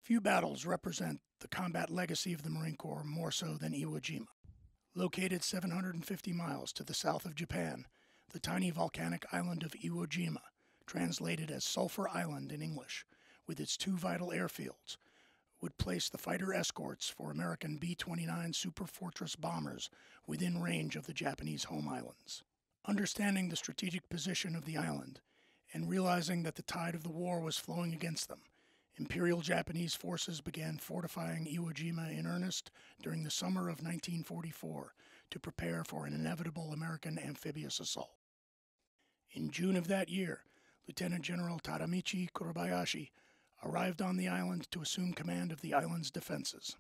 Few battles represent the combat legacy of the Marine Corps more so than Iwo Jima. Located 750 miles to the south of Japan, the tiny volcanic island of Iwo Jima, translated as Sulphur Island in English, with its two vital airfields, would place the fighter escorts for American B-29 Super Fortress bombers within range of the Japanese home islands. Understanding the strategic position of the island, and realizing that the tide of the war was flowing against them, Imperial Japanese forces began fortifying Iwo Jima in earnest during the summer of 1944 to prepare for an inevitable American amphibious assault. In June of that year, Lieutenant General Tadamichi Kurobayashi arrived on the island to assume command of the island's defenses.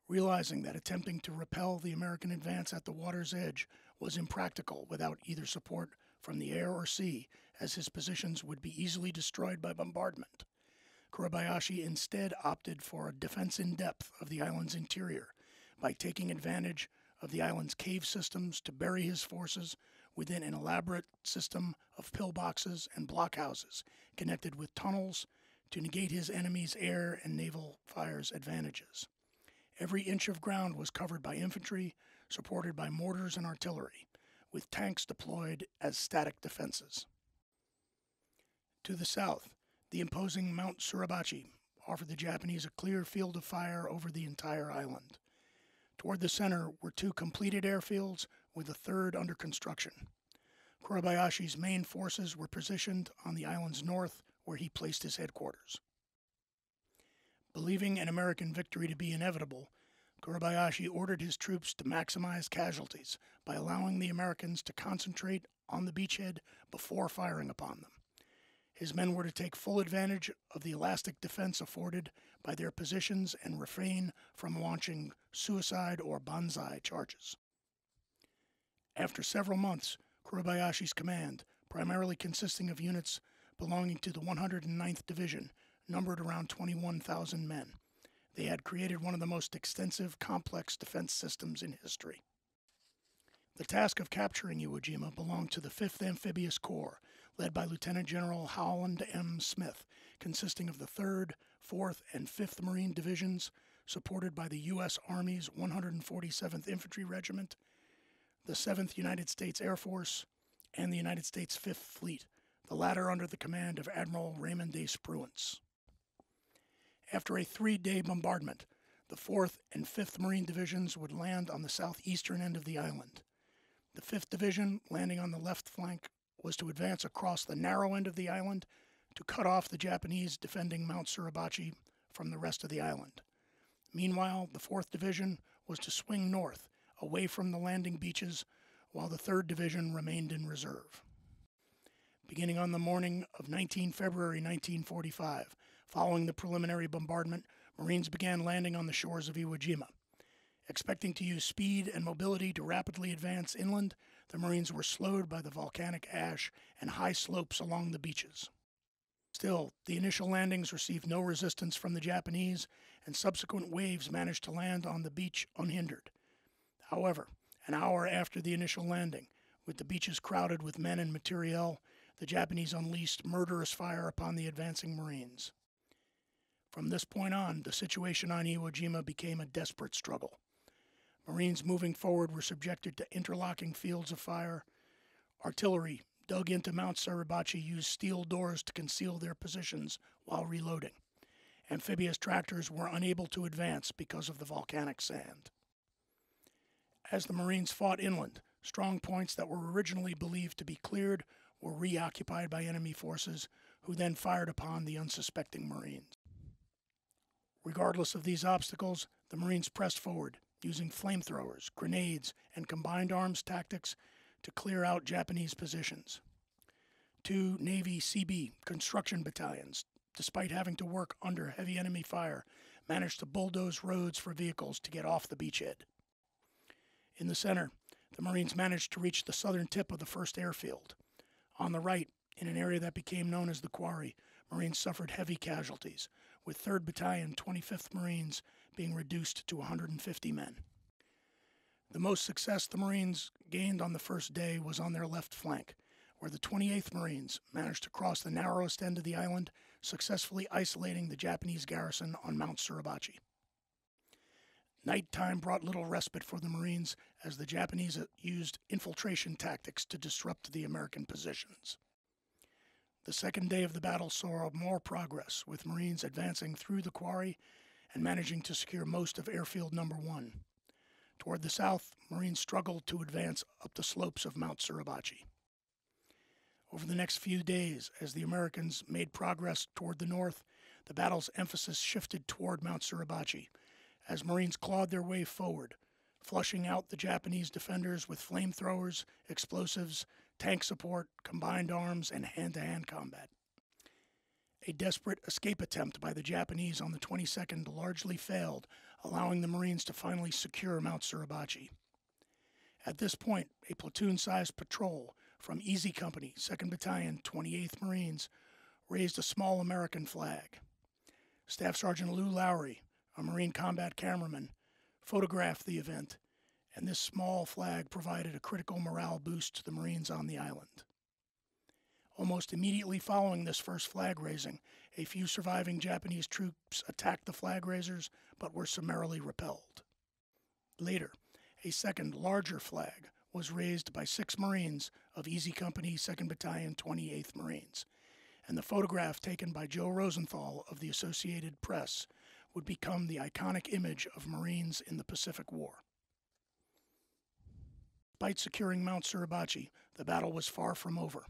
Realizing that attempting to repel the American advance at the water's edge was impractical without either support from the air or sea, as his positions would be easily destroyed by bombardment, Kurobayashi instead opted for a defense in depth of the island's interior by taking advantage of the island's cave systems to bury his forces within an elaborate system of pillboxes and blockhouses connected with tunnels to negate his enemy's air and naval fire's advantages. Every inch of ground was covered by infantry, supported by mortars and artillery, with tanks deployed as static defenses. To the south, the imposing Mount Suribachi offered the Japanese a clear field of fire over the entire island. Toward the center were two completed airfields, with a third under construction. Kurobayashi's main forces were positioned on the island's north, where he placed his headquarters. Believing an American victory to be inevitable, Kurobayashi ordered his troops to maximize casualties by allowing the Americans to concentrate on the beachhead before firing upon them. His men were to take full advantage of the elastic defense afforded by their positions and refrain from launching suicide or banzai charges. After several months, Kurobayashi's command, primarily consisting of units belonging to the 109th Division, numbered around 21,000 men. They had created one of the most extensive, complex defense systems in history. The task of capturing Iwo Jima belonged to the 5th Amphibious Corps, led by Lieutenant General Howland M. Smith, consisting of the 3rd, 4th, and 5th Marine Divisions, supported by the U.S. Army's 147th Infantry Regiment, the 7th United States Air Force, and the United States 5th Fleet, the latter under the command of Admiral Raymond A. Spruance. After a 3-day bombardment, the 4th and 5th Marine Divisions would land on the southeastern end of the island. The 5th Division, landing on the left flank, was to advance across the narrow end of the island to cut off the Japanese defending Mount Suribachi from the rest of the island. Meanwhile, the 4th Division was to swing north, away from the landing beaches, while the 3rd Division remained in reserve. Beginning on the morning of February 1945, following the preliminary bombardment, Marines began landing on the shores of Iwo Jima. Expecting to use speed and mobility to rapidly advance inland, the Marines were slowed by the volcanic ash and high slopes along the beaches. Still, the initial landings received no resistance from the Japanese, and subsequent waves managed to land on the beach unhindered. However, an hour after the initial landing, with the beaches crowded with men and materiel, the Japanese unleashed murderous fire upon the advancing Marines. From this point on, the situation on Iwo Jima became a desperate struggle. Marines moving forward were subjected to interlocking fields of fire. Artillery dug into Mount Suribachi used steel doors to conceal their positions while reloading. Amphibious tractors were unable to advance because of the volcanic sand. As the Marines fought inland, strong points that were originally believed to be cleared were reoccupied by enemy forces, who then fired upon the unsuspecting Marines. Regardless of these obstacles, the Marines pressed forward, using flamethrowers, grenades, and combined arms tactics to clear out Japanese positions. 2 Navy CB construction battalions, despite having to work under heavy enemy fire, managed to bulldoze roads for vehicles to get off the beachhead. In the center, the Marines managed to reach the southern tip of the first airfield. On the right, in an area that became known as the Quarry, Marines suffered heavy casualties, with 3rd Battalion, 25th Marines being reduced to 150 men. The most success the Marines gained on the first day was on their left flank, where the 28th Marines managed to cross the narrowest end of the island successfully isolating the Japanese garrison on Mount Suribachi. Nighttime brought little respite for the Marines as the Japanese used infiltration tactics to disrupt the American positions. The second day of the battle saw more progress, with Marines advancing through the quarry and managing to secure most of Airfield No. 1. Toward the south, Marines struggled to advance up the slopes of Mount Suribachi. Over the next few days, as the Americans made progress toward the north, the battle's emphasis shifted toward Mount Suribachi, as Marines clawed their way forward, flushing out the Japanese defenders with flamethrowers, explosives, tank support, combined arms, and hand-to-hand combat. A desperate escape attempt by the Japanese on the 22nd largely failed, allowing the Marines to finally secure Mount Suribachi. At this point, a platoon-sized patrol from Easy Company, 2nd Battalion, 28th Marines, raised a small American flag. Staff Sergeant Lou Lowry, a Marine combat cameraman, photographed the event, and this small flag provided a critical morale boost to the Marines on the island. Almost immediately following this first flag raising, a few surviving Japanese troops attacked the flag raisers but were summarily repelled. Later, a second, larger flag was raised by 6 Marines of Easy Company, 2nd Battalion, 28th Marines, and the photograph taken by Joe Rosenthal of the Associated Press would become the iconic image of Marines in the Pacific War. Despite securing Mount Suribachi, the battle was far from over.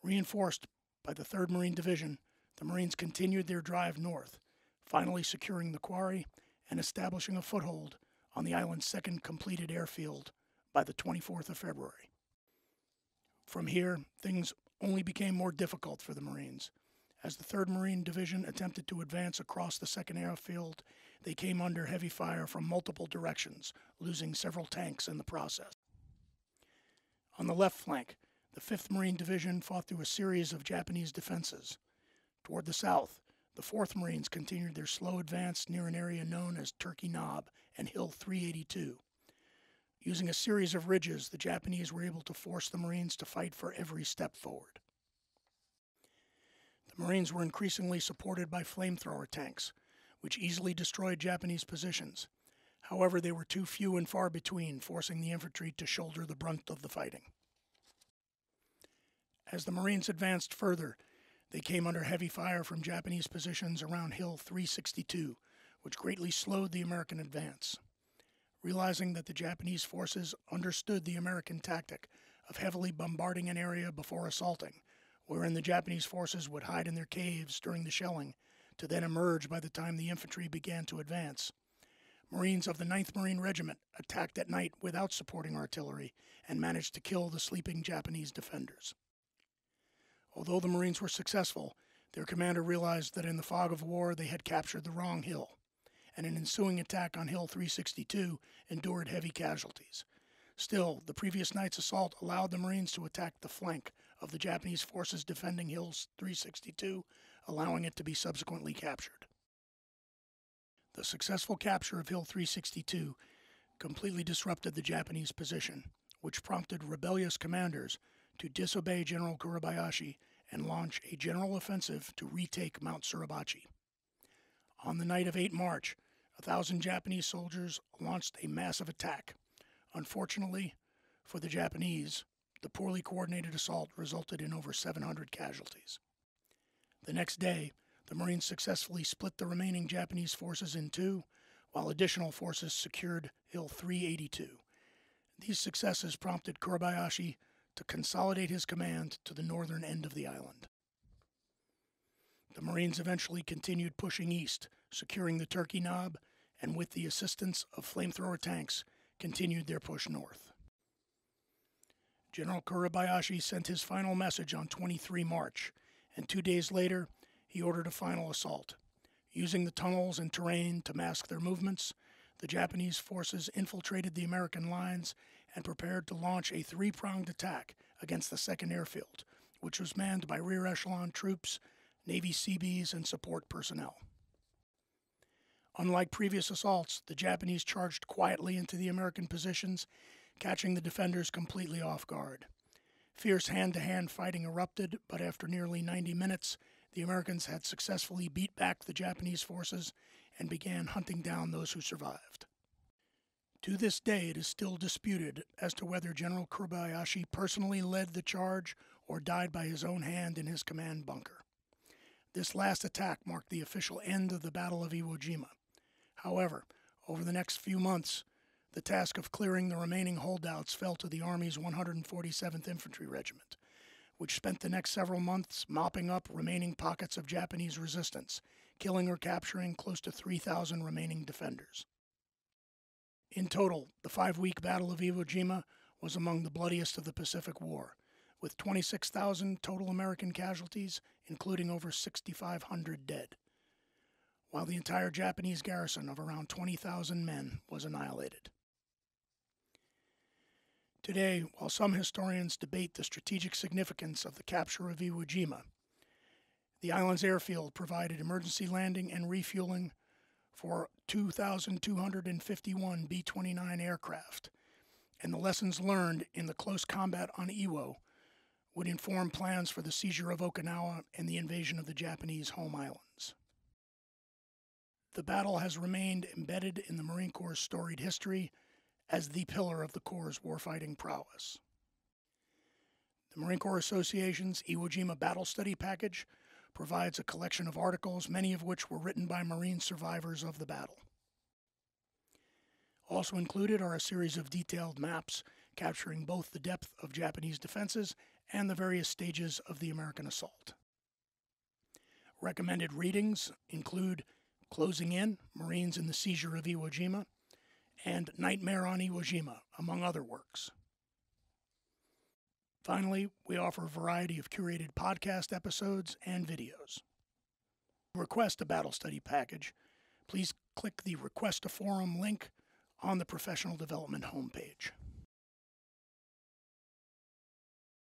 Reinforced by the 3rd Marine Division, the Marines continued their drive north, finally securing the quarry and establishing a foothold on the island's second completed airfield by the 24th of February. From here, things only became more difficult for the Marines. As the 3rd Marine Division attempted to advance across the second airfield, they came under heavy fire from multiple directions, losing several tanks in the process. On the left flank, the 5th Marine Division fought through a series of Japanese defenses. Toward the south, the 4th Marines continued their slow advance near an area known as Turkey Knob and Hill 382. Using a series of ridges, the Japanese were able to force the Marines to fight for every step forward. The Marines were increasingly supported by flamethrower tanks, which easily destroyed Japanese positions. However, they were too few and far between, forcing the infantry to shoulder the brunt of the fighting. As the Marines advanced further, they came under heavy fire from Japanese positions around Hill 362, which greatly slowed the American advance. Realizing that the Japanese forces understood the American tactic of heavily bombarding an area before assaulting, wherein the Japanese forces would hide in their caves during the shelling, to then emerge by the time the infantry began to advance, Marines of the 9th Marine Regiment attacked at night without supporting artillery and managed to kill the sleeping Japanese defenders. Although the Marines were successful, their commander realized that in the fog of war they had captured the wrong hill, and an ensuing attack on Hill 362 endured heavy casualties. Still, the previous night's assault allowed the Marines to attack the flank of the Japanese forces defending Hill 362, allowing it to be subsequently captured. The successful capture of Hill 362 completely disrupted the Japanese position, which prompted rebellious commanders to disobey General Kurabayashi and launch a general offensive to retake Mount Suribachi. On the night of 8 March, 1,000 Japanese soldiers launched a massive attack. Unfortunately for the Japanese, the poorly coordinated assault resulted in over 700 casualties. The next day, the Marines successfully split the remaining Japanese forces in two, while additional forces secured Hill 382. These successes prompted Kurabayashi to consolidate his command to the northern end of the island. The Marines eventually continued pushing east, securing the Turkey Knob, and with the assistance of flamethrower tanks, continued their push north. General Kurabayashi sent his final message on 23 March, and 2 days later, he ordered a final assault. Using the tunnels and terrain to mask their movements, the Japanese forces infiltrated the American lines and prepared to launch a 3-pronged attack against the second airfield, which was manned by rear echelon troops, Navy Seabees, and support personnel. Unlike previous assaults, the Japanese charged quietly into the American positions, catching the defenders completely off guard. Fierce hand-to-hand fighting erupted, but after nearly 90 minutes, the Americans had successfully beat back the Japanese forces and began hunting down those who survived. To this day, it is still disputed as to whether General Kobayashi personally led the charge or died by his own hand in his command bunker. This last attack marked the official end of the Battle of Iwo Jima. However, over the next few months, the task of clearing the remaining holdouts fell to the Army's 147th Infantry Regiment, which spent the next several months mopping up remaining pockets of Japanese resistance, killing or capturing close to 3,000 remaining defenders. In total, the 5-week Battle of Iwo Jima was among the bloodiest of the Pacific War, with 26,000 total American casualties, including over 6,500 dead, while the entire Japanese garrison of around 20,000 men was annihilated. Today, while some historians debate the strategic significance of the capture of Iwo Jima, the island's airfield provided emergency landing and refueling for 2,251 B-29 aircraft, and the lessons learned in the close combat on Iwo would inform plans for the seizure of Okinawa and the invasion of the Japanese home islands. The battle has remained embedded in the Marine Corps' storied history as the pillar of the Corps' warfighting prowess. The Marine Corps Association's Iwo Jima Battle Study Package provides a collection of articles, many of which were written by Marine survivors of the battle. Also included are a series of detailed maps capturing both the depth of Japanese defenses and the various stages of the American assault. Recommended readings include Closing In, Marines in the Seizure of Iwo Jima, and Nightmare on Iwo Jima, among other works. Finally, we offer a variety of curated podcast episodes and videos. To request a battle study package, please click the Request a Forum link on the Professional Development homepage.